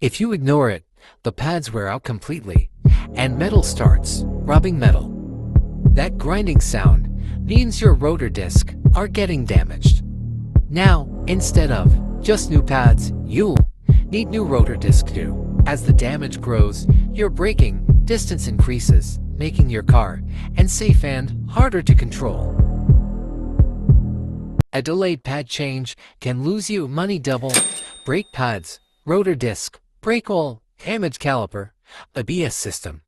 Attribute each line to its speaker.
Speaker 1: If you ignore it, the pads wear out completely, and metal starts rubbing metal. That grinding sound means your rotor discs are getting damaged. Now, instead of just new pads, you'll need new rotor discs too. As the damage grows, your braking distance increases, making your car unsafe and harder to control. A delayed pad change can lose you money double: brake pads, rotor disc, brake oil, damaged caliper, ABS system.